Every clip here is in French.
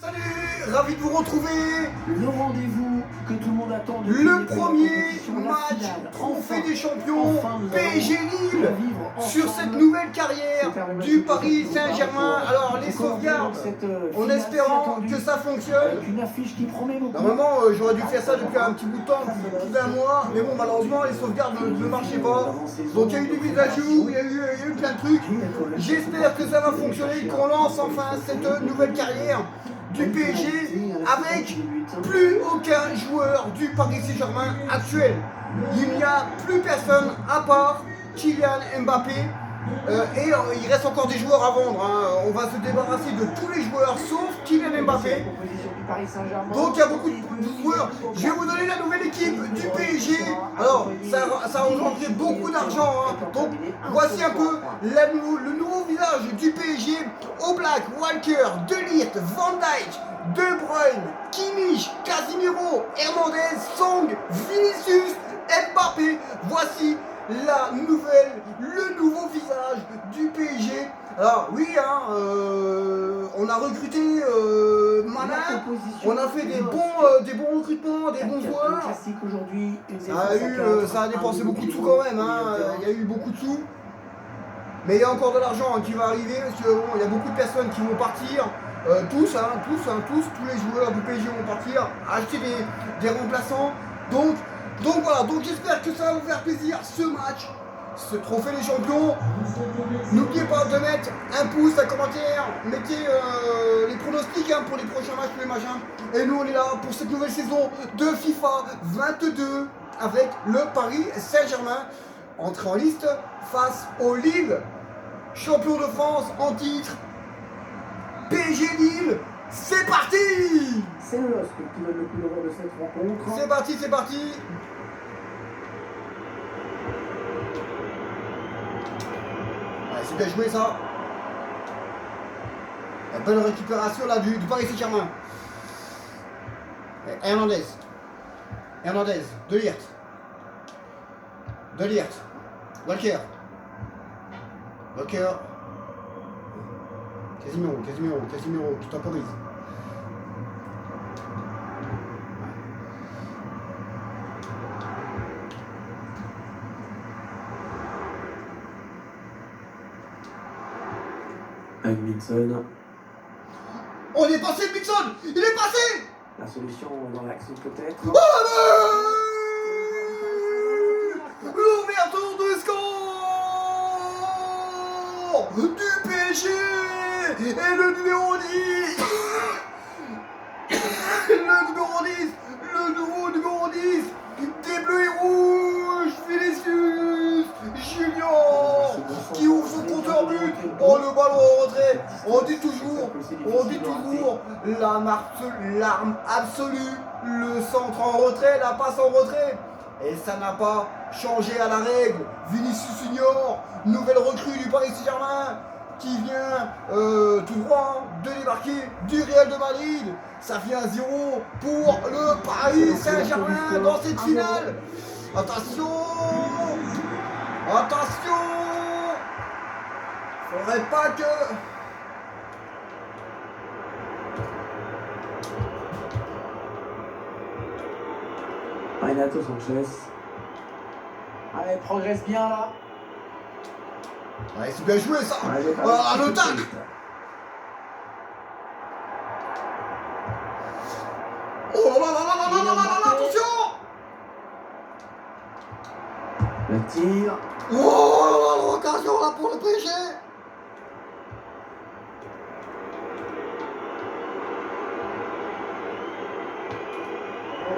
Salut, ravi de vous retrouver. Le rendez-vous que tout le monde attend depuis le premier match Trophée des Champions PSG Lille sur cette nouvelle carrière du Paris Saint-Germain. Alors les sauvegardes, en espérant que ça fonctionne. Une affiche qui promet beaucoup. Normalement j'aurais dû faire ça depuis un petit bout de temps, plus d'un mois, mais bon malheureusement les sauvegardes ne marchaient pas. Donc il y a eu des mises à jour, il y a eu plein de trucs. J'espère que ça va fonctionner, qu'on lance enfin cette nouvelle carrière du PSG avec plus aucun joueur du Paris Saint-Germain actuel. Il n'y a plus personne à part Kylian Mbappé et il reste encore des joueurs à vendre. On va se débarrasser de tous les joueurs sauf Kylian Mbappé. Donc il y a beaucoup de joueurs. Je vais vous donner la nouvelle équipe du PSG. Alors ça a engendré beaucoup d'argent. Donc voici un peu le nouveau visage du PSG. Oblak, Walker, De Ligt, Van Dijk, De Bruyne, Kimmich, Casemiro, Hernandez, Song, Vinicius, Mbappé. Voici le nouveau visage du PSG. Alors oui, on a recruté malin, on a fait des bons recrutements, des bons joueurs. Ça a dépensé beaucoup de sous quand même, il y a eu beaucoup de sous. Mais il y a encore de l'argent qui va arriver, parce que bon, il y a beaucoup de personnes qui vont partir. Tous les joueurs du PSG vont partir, acheter des remplaçants. Donc voilà, j'espère que ça va vous faire plaisir ce match, ce trophée des champions. N'oubliez pas de mettre un pouce, un commentaire, mettez les pronostics pour les prochains matchs, tous les machins. Et nous on est là pour cette nouvelle saison de FIFA 22 avec le Paris Saint-Germain, entré en liste face au Lille, champion de France en titre. PSG Lille, c'est parti! C'est le LOSC qui donne le coup d'envoi de cette rencontre. C'est parti! Ouais, c'est bien joué ça. La bonne récupération là du Paris Saint-Germain. Hernandez, De Ligt, Walker, Casemiro, qui temporise. Minson. Oh, il est passé, Minson! Il est passé! La solution dans l'axe peut-être. Oh, l'ouverture de score du PSG et le numéro 10. Le nouveau numéro 10 des Bleus et Rouges, Vinicius Junior, qui ouvre son compteur but. Oh, le ballon en retrait. On dit toujours l'arme absolue, le centre en retrait, la passe en retrait. Et ça n'a pas changé à la règle. Vinicius Junior, nouvelle recrue du Paris Saint-Germain, qui vient tout droit de débarquer du Real de Madrid. Ça fait 1-0 pour le Paris Saint-Germain dans cette finale. Attention! Faudrait pas que... Renato Sanchez. Allez, progresse bien là. Ouais, c'est bien joué ça. Le tac. Oh là, attention. Le tir. Oh, l'occasion là pour le PSG.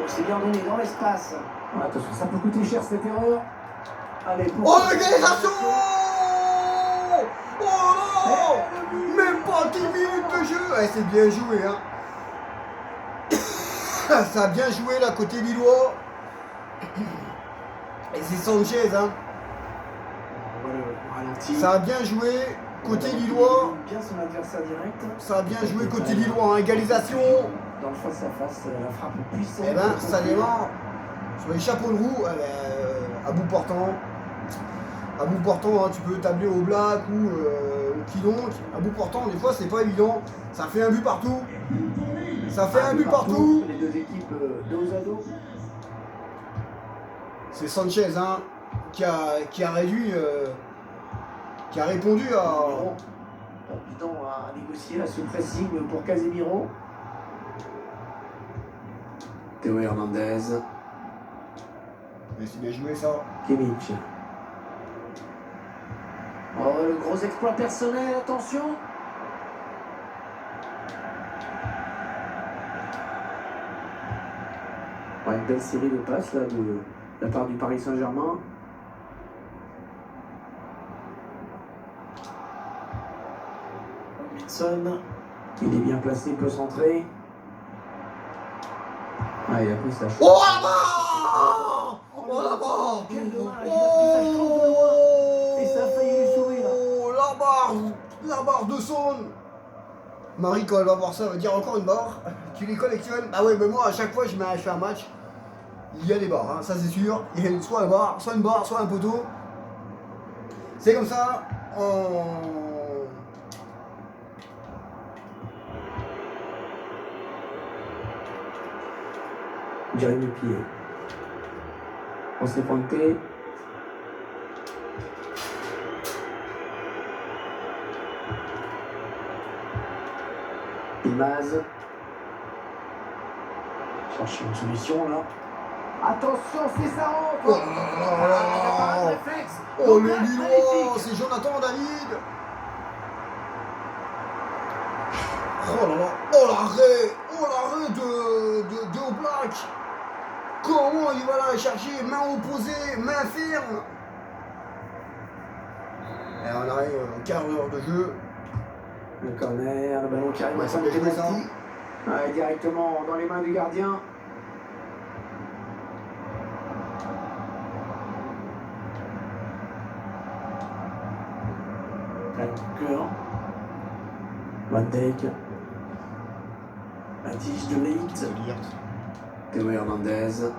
C'est bien donné dans l'espace. Attention, ça peut coûter cher cette erreur. Allez, oh, l'égalisation. Oh non. Même pas 10 minutes de jeu. Ouais, c'est bien joué, Ça a bien joué là côté lillois. Et c'est Sanchez, Ça a bien joué côté lillois. Bien son adversaire direct. Ça a bien joué côté lillois, égalisation. Dans le face-à-face, la frappe puissante. Et ça démarre sur les chapeaux de roue, à bout portant. Tu peux tabler au Black ou qui donc. À bout portant, des fois c'est pas évident. Ça fait un but partout. Ça fait un but partout. Les deux équipes dos à dos. C'est Sanchez hein, qui a réduit, qui a répondu à... Putain, à négocier là, ce pressing pour Casemiro. Théo Hernandez. Mais c'est bien joué ça. Kimmich. Oh, le gros exploit personnel, attention. Ouais, une belle série de passes là, de la part du Paris Saint-Germain. Wilson, il est bien placé, il peut centrer. Ah, il a pris sa chance. Oh là-bas! Oh là-bas! Quel dommage, il a pris sa chance de loin. Et ça a failli lui sauver là. Oh, la barre de Saône. Marie, quand elle va voir ça, elle va dire encore une barre. Tu les collectionnes? Ah ouais, mais moi, à chaque fois que je fais un match, il y a des barres, hein, ça c'est sûr. Il y a soit une barre, soit un poteau. C'est comme ça. Jérémy Pied. On s'est pointé. Imaz. Chercher une solution là. Attention, c'est ça rentre. Oh là là là là. Oh le Lillois, c'est Jonathan David. Oh là là, oh l'arrêt de Oblak. Comment il va la chercher, main opposée, main ferme. Et on arrive au quart d'heure de jeu. Le corner, le ballon qui arrive à c'est bien ça. Ouais, directement dans les mains du gardien. Cœur. Van Dijk. Matisse de Ligt. Théo Hernandez.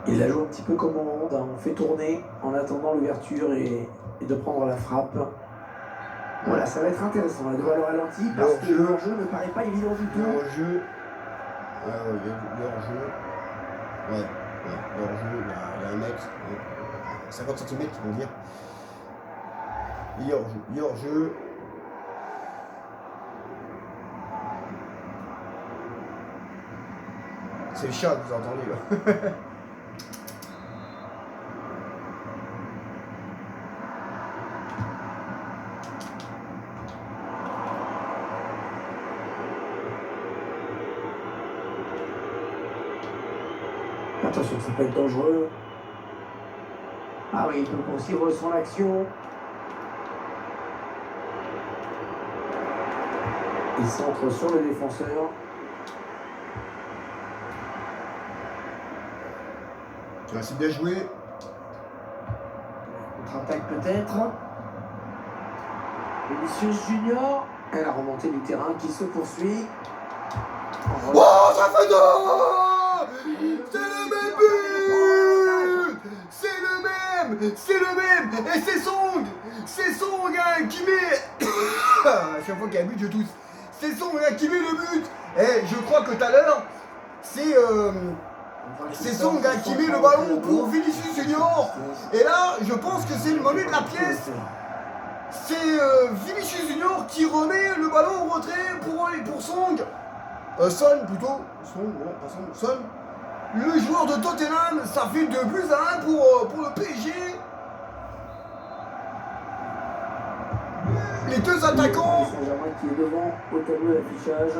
Il la joue un petit peu comme on monte, hein. On fait tourner en attendant l'ouverture et de prendre la frappe. Voilà, ça va être intéressant. Elle doit le ralentir parce que le jeu ne paraît pas évident du tout. Le hors-jeu. Le hors-jeu. Ouais, le hors-jeu, il y a un mètre. 50 cm, on va dire. Il y a hors-jeu. C'est le chat que vous entendez là. Attention, ça peut être dangereux. Ah oui, il peut poursuivre son action. Il centre sur le défenseur. C'est bien joué. Contre-attaque peut-être. Vinicius Junior. Et la remontée du terrain qui se poursuit. Oh, ça fait deux! C'est le même but! C'est le même! Et c'est Song hein, qui met... À chaque fois qu'il y a un but, je tousse. C'est Song hein, qui met le but! Et je crois que tout à l'heure, c'est Song hein, qui met le ballon pour Vinicius Junior. Et là, je pense que c'est le monnaie de la pièce. C'est Vinicius Junior qui remet le ballon au retrait pour Song. Son plutôt. Son. Le joueur de Tottenham, ça fait 2-1 pour le PSG. Les deux attaquants. Saint-Germain qui est devant au tableau d'affichage.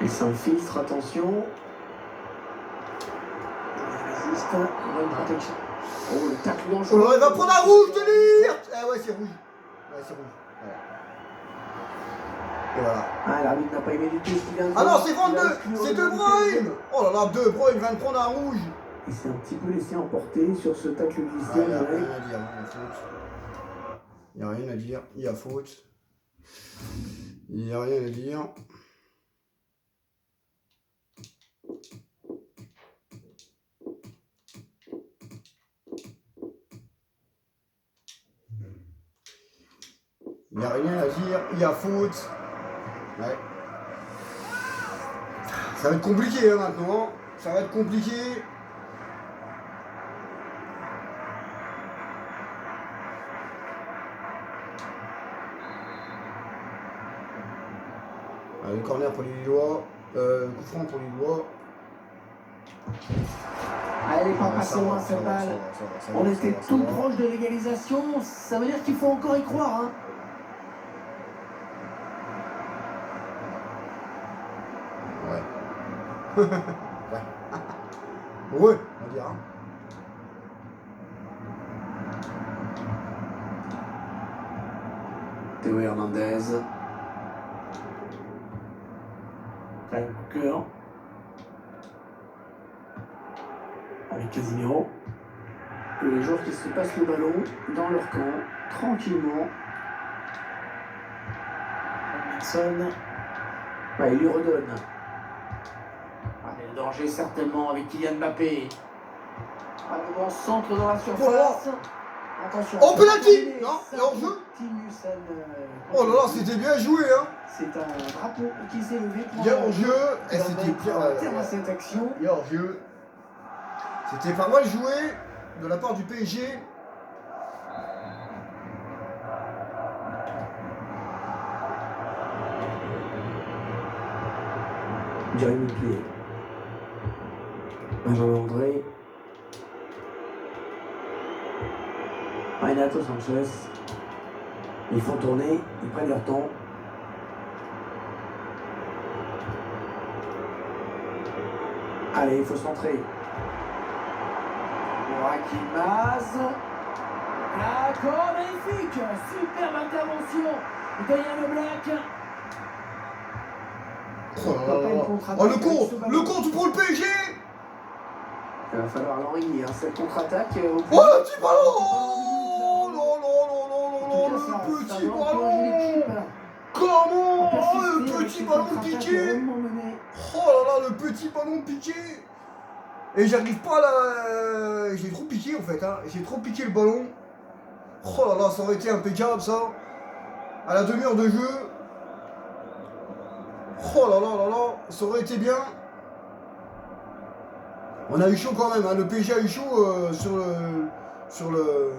Il s'infiltre, attention. Il résiste. Bonne protection. Oh, le tacle dangereux. Oh, il va prendre un rouge de lire. Ah ouais, c'est rouge. Ouais, c'est rouge. Voilà. Et voilà. Ah, l'arbitre n'a pas aimé du tout ce qu'il vient de Ah faire. non, c'est 22. C'est De Bruyne. Oh là là, De Bruyne vient de prendre un rouge. Il s'est un petit peu laissé emporter sur ce tacle glissé. Il n'y a rien à dire, il n'y a rien à dire. Il y a faute. Il n'y a rien à dire. Il n'y a rien à dire, il y a faute. Ouais. Ça va être compliqué hein, maintenant. Ça va être compliqué. Allez, corner pour les Lillois. Coup franc pour les Lillois. Elle n'est pas passée loin cette balle. On était tout proche de l'égalisation. Ça veut dire qu'il faut encore y croire. Hein. Ouais. Ouais. Ouais, on va dire. Hein. Théo Hernandez. Cœur. Avec Casimiro. Les joueurs qui se passent le ballon dans leur camp, tranquillement. Wilson. Il lui redonne. Le danger certainement avec Kylian Mbappé. Le bon centre dans la surface. Attention. Oh, penalty! Non, il est hors jeu. Oh là là, c'était bien joué, hein! C'est un drapeau qui s'est levé pour. Il y a hors jeu, et c'était bien. Terme à cette action. Il y a hors jeu. C'était pas mal joué de la part du PSG. Jérémy Pied. Benjamin André. Renato Sanchez. Ils font tourner, ils prennent leur temps. Allez, il faut centrer. Rakimaz. D'accord, magnifique. Superbe intervention. Daniel Oblak. Oh là là. Oh le con, tu prends le PSG. Il va falloir l'enrayer, hein, cette contre-attaque. Oh le petit ballon. Oh non, non, non, non, non, non, le petit ballon. Comment? Oh le petit ballon piqué. Oh là là, le petit ballon piqué. Et j'arrive pas à la... J'ai trop piqué en fait, hein. J'ai trop piqué le ballon. Oh là là, ça aurait été impeccable ça. À la demi-heure de jeu. Oh là là là là, ça aurait été bien. On a eu chaud quand même, hein. Le PSG a eu chaud sur le...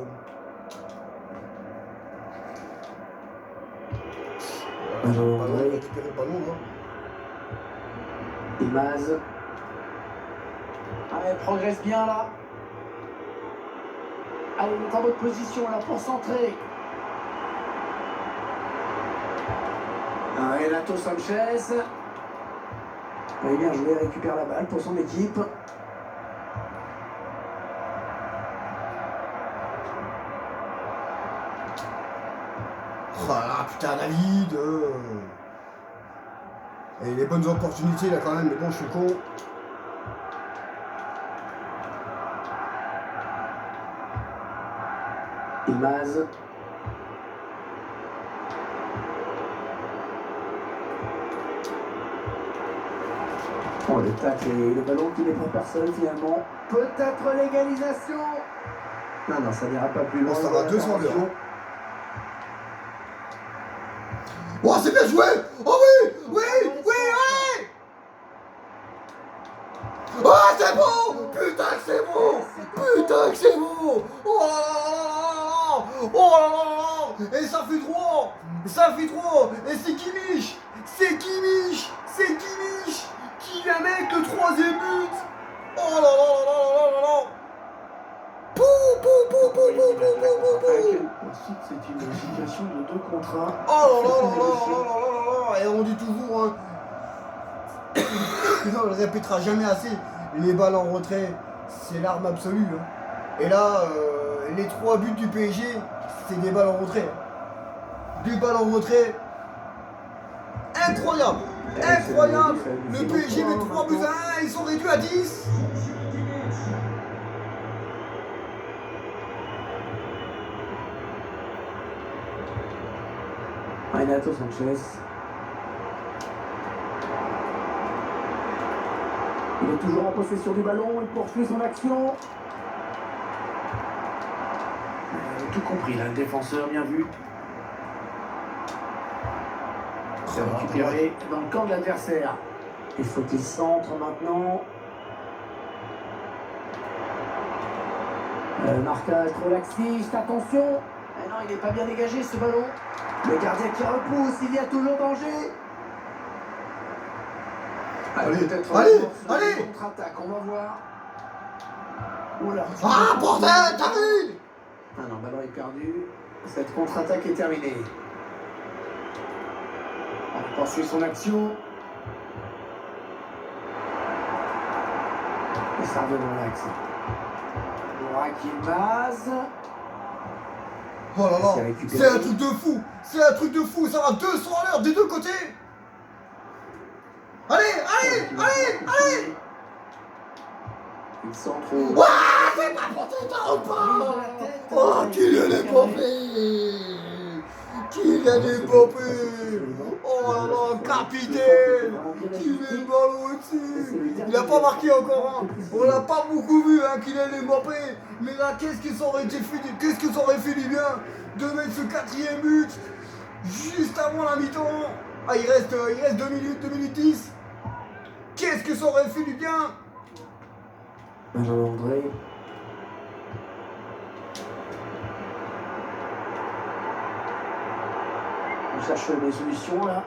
Benjamin André. Récupérer le ballon là. Imaz. Elle progresse bien là. Allez, il est en bonne position là pour centrer. Renato Sanchez. Il bien joué, récupère la balle pour son équipe. Oh là putain David. Et les bonnes opportunités là quand même, mais bon je suis con. Imaz. Oh le tacle et le ballon qui n'est pour personne finalement. Peut-être l'égalisation. Non, ça n'ira pas plus loin. Bon, ça va 200 l'heure. Oh c'est bien joué. Oh oui, oui, oui, oui. Oh c'est bon. Putain que c'est bon. Putain que c'est bon. Oh là là là là. Oh là là là là. Et ça fait trop. Ça fait trop. Et c'est Kimmich. C'est Kimmich. C'est Kimmich qui vient mettre le troisième but. Oh là là là là là là. Pou pou pou pou pou pou pou pou. Ensuite, c'est une situation de 2 contre 1. Oh là là là là là là là. Et on dit toujours, hein, on le répétera jamais assez, les balles en retrait, c'est l'arme absolue. Hein. Et là, les 3 buts du PSG, c'est des balles en retrait. Hein. Des balles en retrait. Incroyable. Incroyable. Le PSG met 3 buts à 1, ils sont réduits à 10. Renato Sanchez. Il est toujours en possession du ballon, il poursuit son action. Tout compris là, le défenseur, bien vu. C'est récupéré dans le camp de l'adversaire. Il faut qu'il centre maintenant. Marquage trop laxiste, attention. Ah non, il n'est pas bien dégagé ce ballon. Le gardien qui repousse, il y a toujours danger. Allez, peut-être allez. contre-attaque, on va voir. Oula. Ah, bordel, t'as vu? Ah non, le ballon est perdu. Cette contre-attaque est terminée. On poursuit son action. Et ça revient dans l'axe. Burak Yilmaz. Oh là là, c'est un truc de fou. C'est un truc de fou. Ça va 200 à l'heure des deux côtés. Allez. Il centre. Ouah, c'est pas pour pas. Oh, Kylian Mbappé. Kylian Mbappé. Oh là là, capitaine. Kylian Mbappé aussi. Il n'a pas marqué encore. On l'a pas beaucoup vu, Kylian Mbappé. Mais là, qu'est-ce que ça aurait fait du bien de mettre ce 4e but juste avant la mi-temps. Ah, il reste 2 minutes, 2 minutes 10. Qu'est-ce que ça aurait fait du bien? Benjamin André. On cherche des solutions là.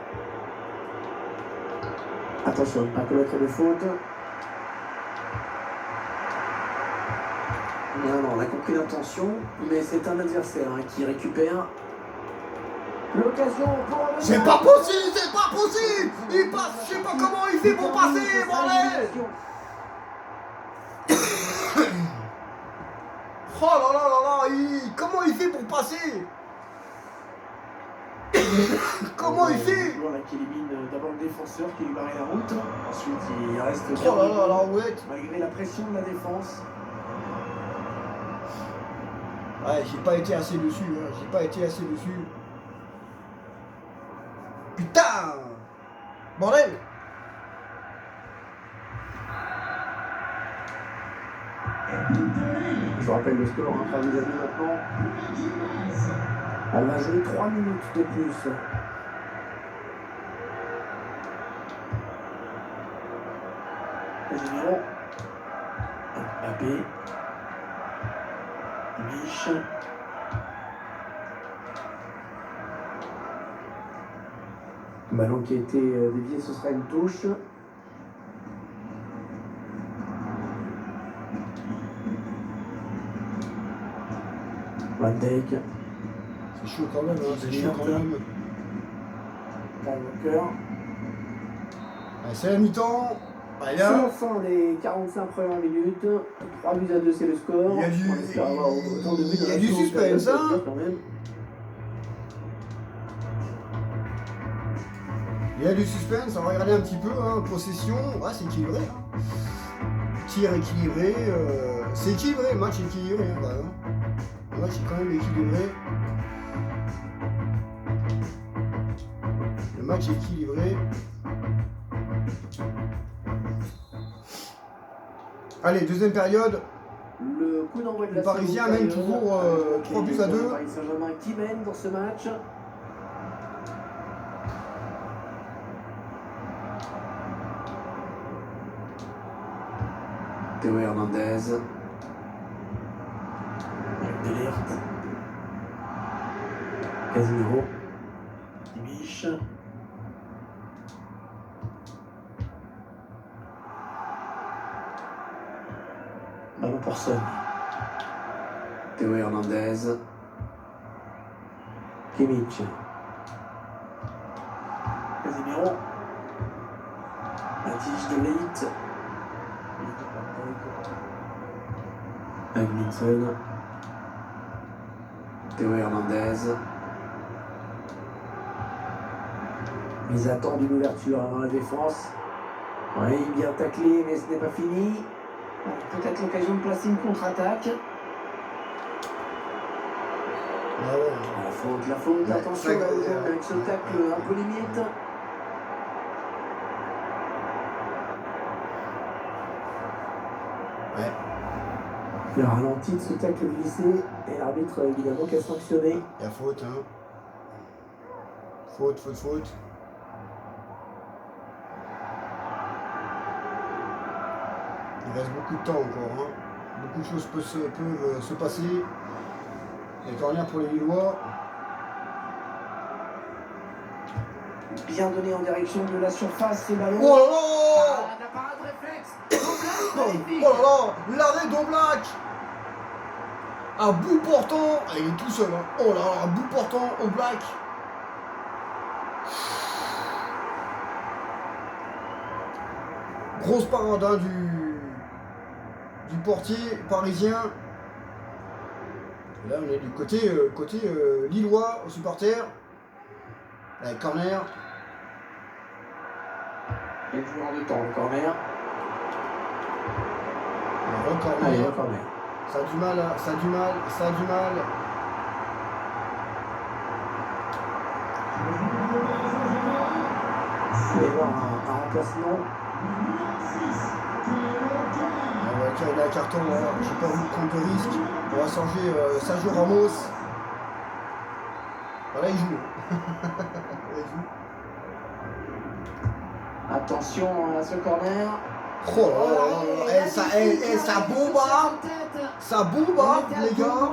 Attention, ne pas commettre de faute. Non, on a compris l'intention, mais c'est un adversaire qui récupère l'occasion pour... C'est pas possible. Il passe, je sais pas comment il fait pour passer, bordel. Oh là, comment il fait pour passer? Comment il fait? Qui élimine d'abord le défenseur qui lui barre la route. Ensuite, il reste... Oh là, ouais. Malgré la pression de la défense. Ouais, j'ai pas été assez dessus. Putain! Bordel! Je vous rappelle le score, par vous amis maintenant. Elle va jouer 3 minutes de plus. Casemiro. Mbappé. Mich. Ballon qui a été dévié, ce sera une touche. Van Dijk. C'est chaud quand même, Kyle Walker. C'est la mi-temps. C'est la fin des 45 premières minutes. 3-2, c'est le score. Il y a du suspense, quand même. Il y a du suspense, on va regarder un petit peu, possession, ouais, c'est équilibré. Tir équilibré, c'est équilibré, le match est équilibré quand même. Le match est quand même équilibré. Le match est équilibré. Allez, deuxième période. Le coup d'envoi de la Le Parisien mène toujours 3 buts à 2. Paris Saint-Germain qui mène dans ce match. Théo Hernandez. Delert. Casemiro. Mich. Ballon pour Son. Théo Hernandez. Kimmich. Casemiro. Matisse de Ligt. Aglinson. Théo Hernandez. Ils attendent une ouverture avant la défense. Oui, bien taclé, mais ce n'est pas fini. Peut-être l'occasion de placer une contre-attaque. Ah ouais. La faute, attention avec ce tacle un peu limite. Ouais. Le ralenti de ce tacle glissé et l'arbitre évidemment qui a sanctionné. Il y a faute, Faute. Il reste beaucoup de temps encore. Hein. Beaucoup de choses peuvent se passer. Les corners pour les Lillois. Bien donné en direction de la surface, ce ballon. Oh là là Ah, la parade réflexe. Oh Magnifique. là là, l'arrêt d'Oblak à bout portant, ah, il est tout seul, hein. Oh là là, à bout portant, Oblak. Grosse parade hein, du portier parisien. Et là, on est du côté lillois, aux supporters. Avec corner. Et le joueur de temps, le corner. Le corner. Allez, le corner. Ça a du mal, ça a du mal, ça a du mal. Il va y avoir un remplacement. Il a un carton, là. J'ai pas voulu prendre de risque. On va changer Sergio Ramos. Voilà, il joue. Il joue. Attention à ce corner. Oh là là là là. Ça bombarde. Ça bombarde, les gars.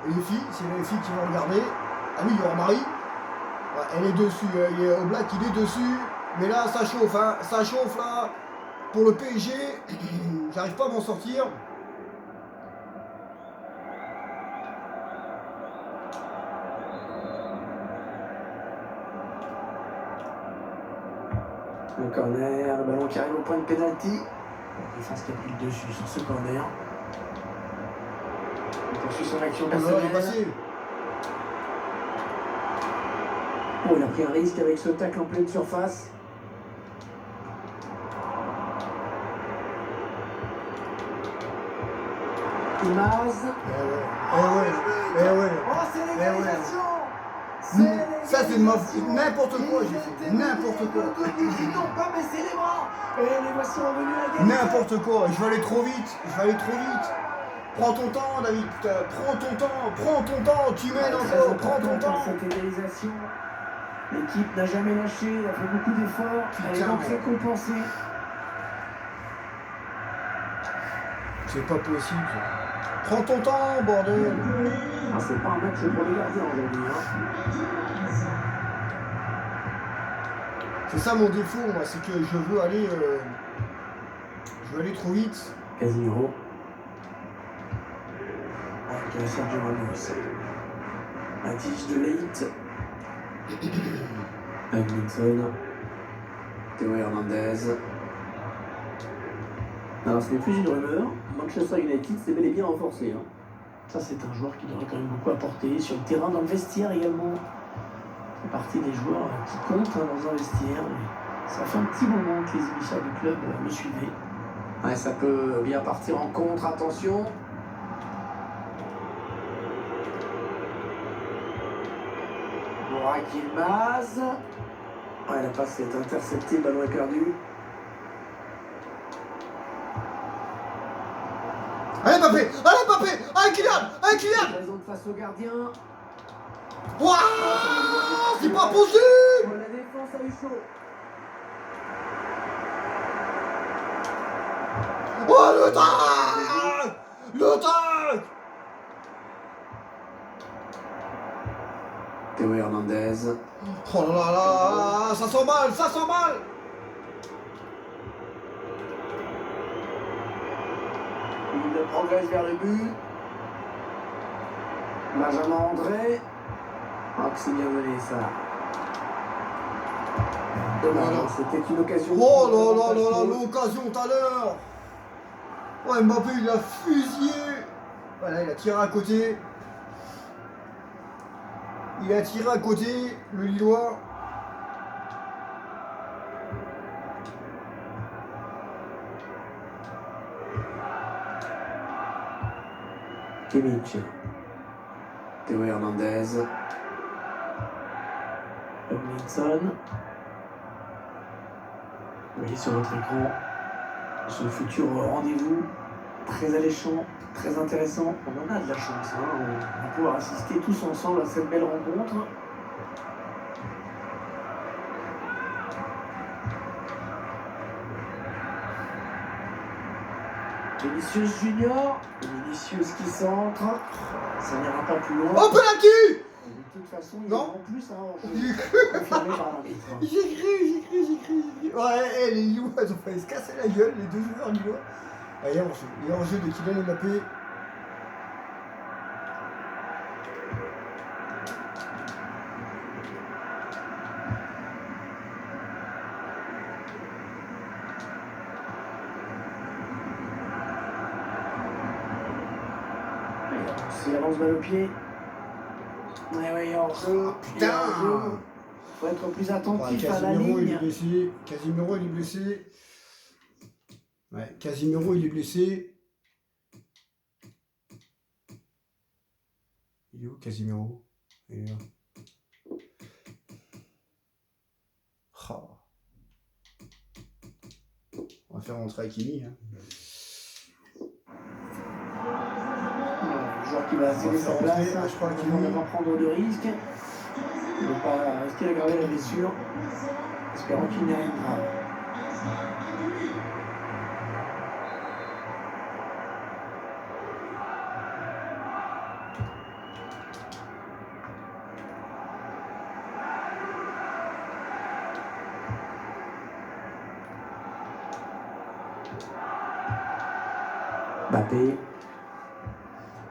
Et les filles, c'est les filles qui vont regarder. Ah oui, il y aura Marie. Ouais, elle est dessus. Il y a Oblak, il est dessus. Mais là, ça chauffe, hein. Ça chauffe, là. Pour le PSG, j'arrive pas à m'en sortir. Le corner, le ballon qui arrive au point de pénalty. La défense qui a pris le dessus sur ce corner. Il poursuit son action Oh là là, il est personnelle. passé. Oh, il a pris un risque avec ce tacle en pleine surface. Imaz. Eh ouais. Oh, c'est l'égalisation. Ça, c'est n'importe quoi, j'ai fait. N'importe quoi. Ils n'ont pas baissé les bras. Et les voici revenus à la égalité. N'importe quoi. Je vais aller trop vite. Prends ton temps, David. Putain, prends ton temps. Tu mènes encore. Prends ton temps. Cette égalisation. L'équipe n'a jamais lâché, elle a fait beaucoup d'efforts. Elle est donc récompensée. C'est pas possible. Prends ton temps, bordel. Ah, c'est pas un match pour les gardiens aujourd'hui. C'est ça mon défaut, moi, c'est que je veux aller trop vite. Casemiro. Avec Sergio Ramos. Matisse de Ligt. Edmondson. Théo Hernandez. Alors ce n'est plus une rumeur, Manchester United s'est bel et bien renforcé. Hein. Ça c'est un joueur qui devrait quand même beaucoup apporter sur le terrain, dans le vestiaire également. C'est partie des joueurs qui comptent hein, dans un vestiaire. Et ça fait un petit moment que les émissaires du club me suivaient. Ouais, ça peut bien partir en contre, attention. Burak Yilmaz. Ouais, la passe est interceptée, le ballon est perdu. Allez Mbappé, allez Kylian. Présente face au gardien. Waouh, c'est pas possible. La défense a eu chaud. Oh le tac. Théo Hernandez. Oh là là, ça sent mal. Il progresse vers le but. Benjamin André. Ah, que c'est bien donné ça. Dommage, c'était une occasion. Oh là, l'occasion tout à l'heure. Ouais, Mbappé, il a fusillé. Voilà, il a tiré à côté. Le Lillois. Kimmich. Théo Hernandez. Edmondson. Vous voyez sur votre écran ce futur rendez-vous très alléchant, très intéressant. On en a de la chance, hein. On va pouvoir assister tous ensemble à cette belle rencontre. Vinicius Junior. Vinicius qui centre. Ça n'ira pas plus loin. Oh, penalty! De toute façon, il y a Non. en plus un hors-jeu J'ai cru. confirmé par l'arbitre. J'ai cru. Ouais, les Lillois, ils ont failli se casser la gueule, les deux joueurs Lillois. Ah, il y a hors-jeu. Il y a hors-jeu de Kylian Mbappé. Il avance balle au pied. Ouais, hors-jeu. Putain! Faut être plus Ouais, attentif à la Casemiro, il est ligne. blessé. Casemiro, il est blessé. Ouais, Casemiro, il est blessé. Il est où, Casemiro? Il est là. Oh. On va faire rentrer Hakimi. Hein. Le joueur qui va céder sa rentrer, place. je crois Il qu'il ne va pas prendre de risques. Il ne veut pas risquer d'aggraver la blessure. Espérons qu'il n'y a rien de grave. Mbappé.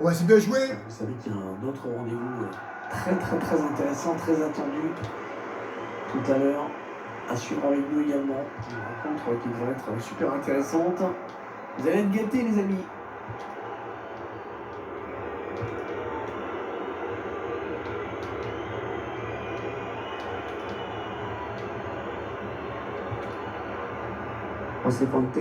Ouais, c'est bien joué. Vous savez qu'il y a un autre rendez-vous très intéressant, très attendu tout à l'heure. À suivre avec nous également. Une rencontre qui devrait être super intéressante. Vous allez être gâtés, les amis. José Fonte.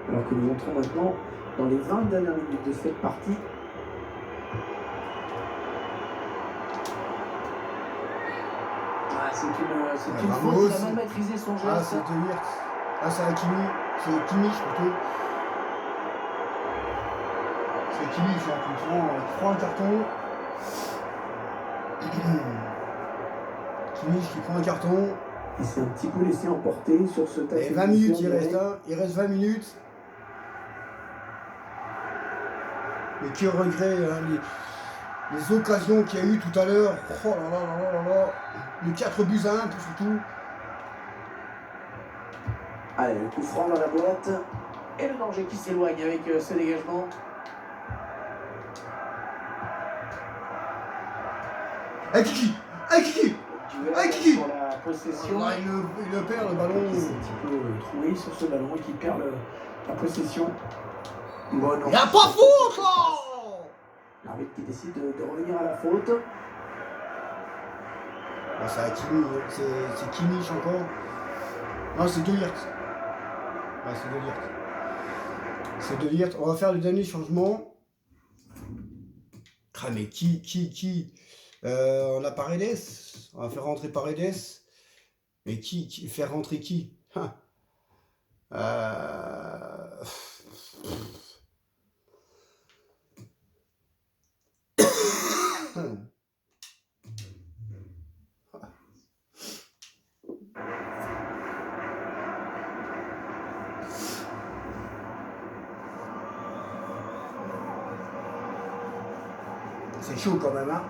Alors que nous entrons maintenant dans les 20 dernières minutes de cette partie. C'est une faute, il a mal maîtrisé son geste. Ah, c'est De Ligt. Ah, c'est Hakimi. C'est Kimmich plutôt. C'est Kimmich qui prend un carton. Kimmich qui prend un carton. Il s'est un petit peu laissé emporter sur ce tas. Et 20 minutes, il reste là. Il reste 20 minutes. Mais quel regret, hein, les occasions qu'il y a eu tout à l'heure. Oh là là là là là là. Le 4 buts à 1 surtout. Allez, le coup franc dans la boîte. Et le danger qui s'éloigne avec ce dégagement. Hey Kiki! Hey Kiki! Hey Kiki! Pour la possession. Ah, il le perd le ballon. Il s'est un petit peu troué sur ce ballon qui perd la possession. Bon, non. Il a pas faute là! L'arbitre qui décide de revenir à la faute. Bon, c'est Hakimi, c'est Kimmich encore. Non, c'est De Ligt. Ouais, c'est De Ligt. C'est De Ligt. On va faire le dernier changement. Ah, mais qui on a Paredes. On va faire rentrer Paredes. Mais qui faire rentrer qui? Hein. C'est chaud quand même, hein.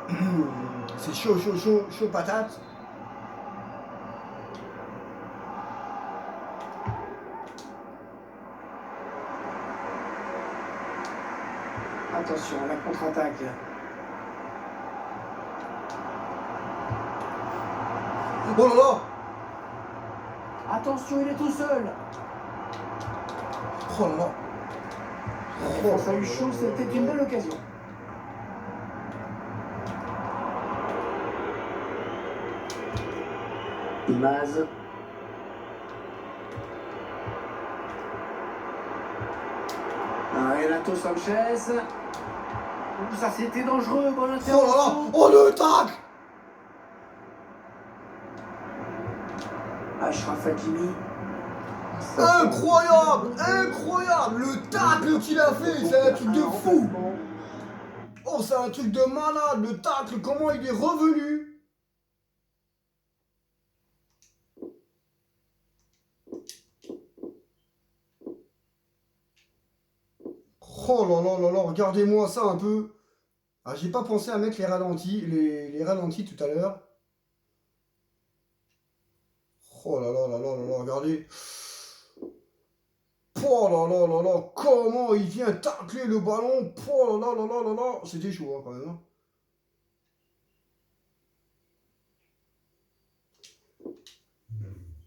C'est chaud patate. Attention, la contre-attaque. Oh là là! Attention, il est tout seul. Oh là là! La défense a eu chaud, c'était une belle occasion. Imaz. Renato Sanchez. Ça c'était dangereux, bonne Oh là intervention. là! Oh le tac! Achraf Hakimi. Incroyable! Incroyable! Le tacle qu'il a fait, c'est un truc de fou! Oh, c'est un truc de malade! Le tacle, comment il est revenu! Oh là là là là, regardez-moi ça un peu. Ah, j'ai pas pensé à mettre les ralentis tout à l'heure. Oh là là là là là là, regardez. Oh là là là là, comment il vient tacler le ballon. Oh là là là là là là. C'était chaud hein, quand même. Hein.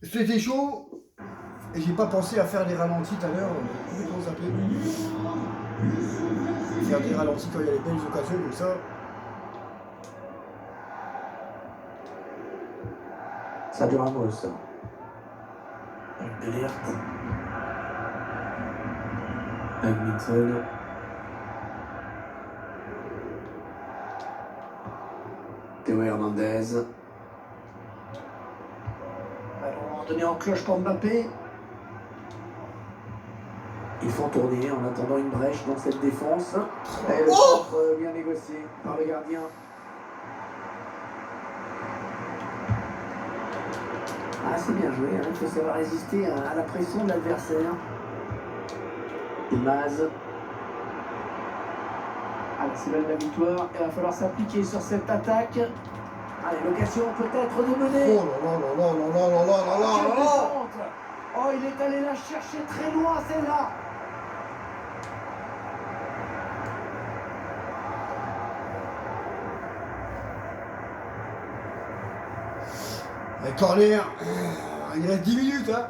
C'était chaud. Et j'ai pas pensé à faire des ralentis tout à l'heure. Complètement zappé. Faire des ralentis quand il y a les belles occasions comme ça. Sergio Ramos. Avec Delerte. Avec Minson. Théo Hernandez. Ballon donné en cloche pour Mbappé. Ils font tourner en attendant une brèche dans cette défense. Et le centre bien négocié par le gardien. Ah, c'est bien joué, hein. Il faut savoir résister à la pression de l'adversaire. Maz. Allez, c'est belle la victoire. Il va falloir s'appliquer sur cette attaque. Allez, l'occasion peut-être de mener. Oh là là là là là là là là là Quelle là là. détente. Oh, il est allé la chercher très loin, celle-là. Corner, il reste 10 minutes, hein.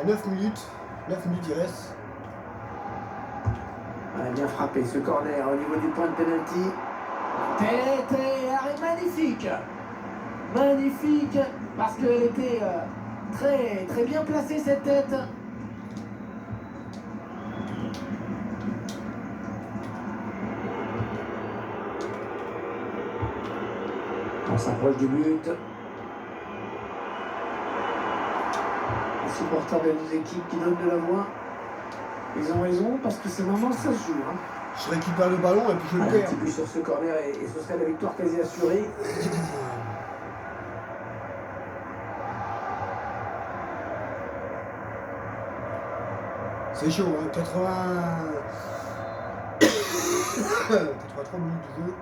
9 minutes. 9 minutes il reste. Elle a bien frappé ce corner au niveau du point de pénalty. Tête et arrêt magnifique. Magnifique parce qu'elle était très, très bien placée cette tête. On s'approche du but. Les supporters des deux équipes qui donnent de la voix. Ils ont raison parce que c'est vraiment ça se joue. Hein. Je récupère le ballon et puis je le Un perds. petit but sur ce corner et ce serait la victoire quasi assurée. C'est chaud, hein. 83 minutes de jeu.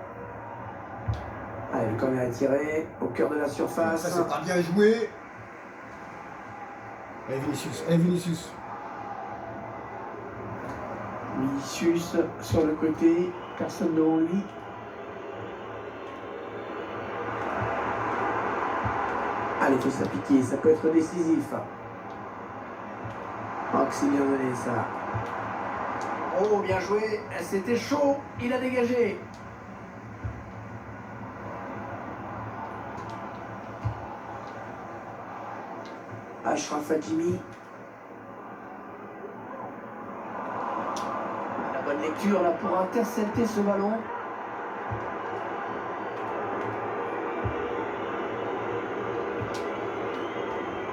Allez, le corner est tiré au cœur de la surface. Ça c'est pas bien joué. Allez Vinicius, allez Vinicius. Vinicius sur le côté, personne devant lui. Allez, il faut s'appliquer, ça peut être décisif. Oh, que c'est bien donné ça. Oh, bien joué, c'était chaud, il a dégagé. Achraf Hakimi. La bonne lecture là pour intercepter ce ballon.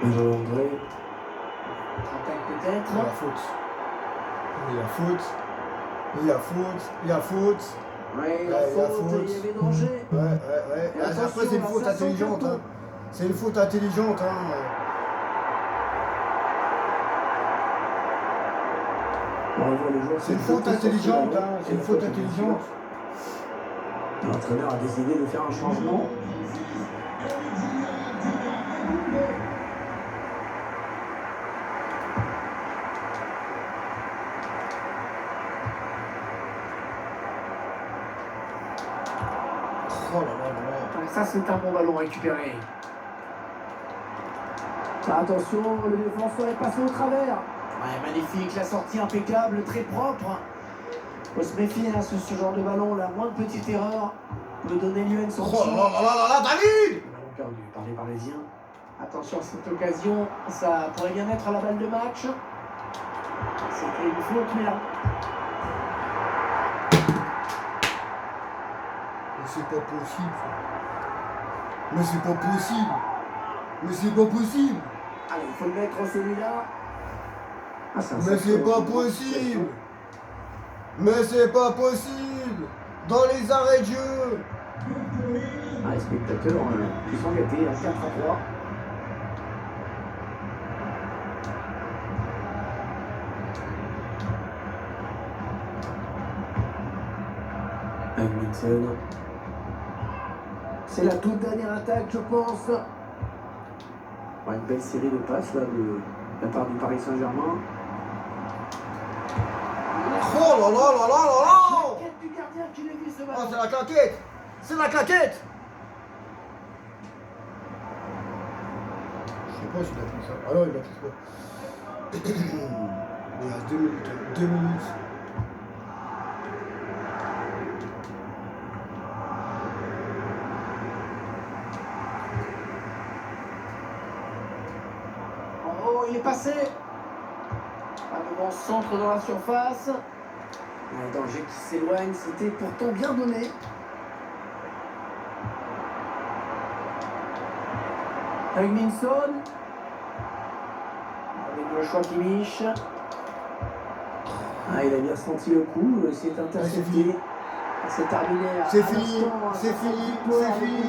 Benjamin André. Attaque peut-être. Il y a faute. Il y a faute. Il y a faute. Il y a faute. Ouais, la faute, il y avait danger. Ouais. Et Après c'est une faute intelligente. Hein. C'est une faute intelligente. Hein. C'est une faute intelligente. Hein. C'est une faute intelligente. L'entraîneur a décidé de faire un changement. Oh là là là là. Ça, c'est un bon ballon récupéré. Attention, le défenseur est passé au travers. Ouais, magnifique, la sortie impeccable, très propre. Faut se méfier, hein, ce genre de ballon, la moindre petite erreur peut donner lieu à une sortie. Oh là là là là, David! Ballon perdu par les Parisiens. Attention à cette occasion, ça pourrait bien être à la balle de match. C'était une faute, mais là. Mais c'est pas possible. Mais c'est pas possible. Mais c'est pas possible. Allez, il faut le mettre celui-là. Ah, mais c'est pas possible. Mais c'est pas possible. Dans les arrêts de jeu. Ah, les spectateurs qui sont gâtés à 4-3. Hugminson. C'est la toute dernière attaque, je pense. Ouais, une belle série de passes là, de la part du Paris Saint-Germain. Oh là là là là là là! La claquette du gardien qui l'a vu ce Oh, ballon. c'est la claquette! C'est la claquette! Je sais pas s'il a pris ça. Ah non, il a pris ça. Il reste 2 minutes. 2 minutes. Oh, il est passé. Un bon centre dans la surface. Un danger qui s'éloigne, c'était pourtant bien donné. Hugminson. Avec Joshua Kimmich. Ah, il a bien senti le coup, c'est intercepté. C'est terminé. C'est fini, c'est fini, c'est fini.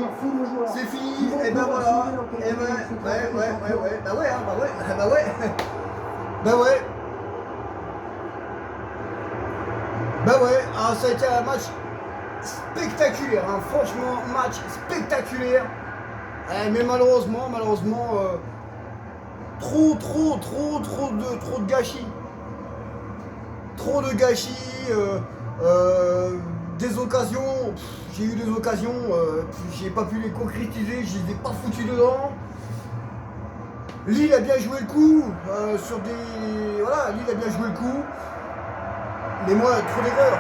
C'est fini, et ben voilà. Et ben, ouais. Bah ouais, hein, bah ouais, bah ouais. Bah ouais. Bah ouais, ah, ça a été un match spectaculaire, hein. Franchement, match spectaculaire. Mais malheureusement, trop de gâchis. Trop de gâchis, des occasions, j'ai eu des occasions, j'ai pas pu les concrétiser, je les ai pas foutus dedans. Lille a bien joué le coup, voilà, Lille a bien joué le coup. Mais moi, trop d'erreurs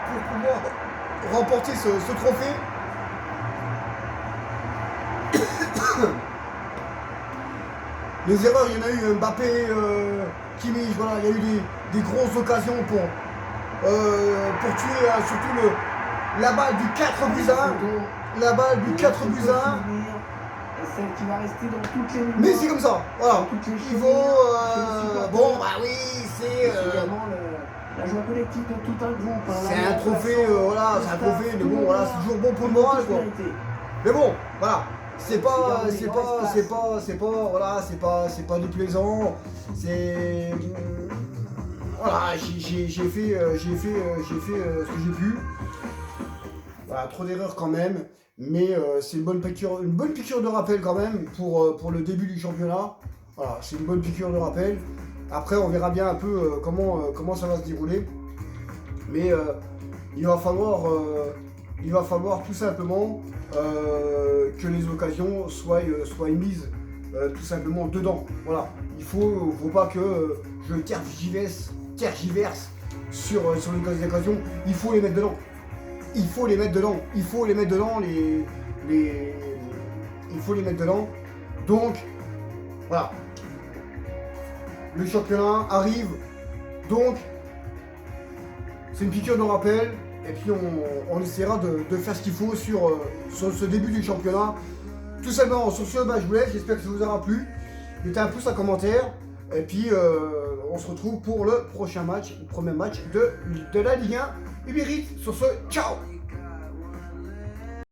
pour pouvoir remporter ce trophée. Les erreurs, il y en a eu Mbappé, Kimmich, voilà, il y a eu des grosses occasions pour tuer surtout la balle du 4 buts à 1. La balle du 4 buts à 1. Et celle qui va rester dans toutes les Mais c'est comme ça, voilà. Il faut. Bon, bah oui, c'est. La joie collective de tout un groupe. C'est un trophée, voilà, c'est un trophée, mais bon, voilà, c'est toujours bon pour le moral, quoi. Mais bon, voilà. C'est pas déplaisant. C'est voilà, j'ai fait ce que j'ai pu. Voilà, trop d'erreurs quand même, mais c'est une bonne piqûre de rappel quand même pour le début du championnat. Voilà, c'est une bonne piqûre de rappel. Après, on verra bien un peu comment ça va se dérouler. Mais il va falloir tout simplement que les occasions soient mises tout simplement dedans. Voilà. Il faut pas que je tergiverse sur les occasions. Il faut les mettre dedans. Il faut les mettre dedans. Donc, voilà. Le championnat arrive. Donc, c'est une piqûre de rappel. Et puis on essaiera de faire ce qu'il faut sur ce début du championnat. Tout simplement, sur ce, je vous laisse. J'espère que ça vous aura plu. Mettez un pouce, un commentaire. Et puis on se retrouve pour le prochain match, le premier match de la Ligue 1 Uber Eats. Sur ce, ciao!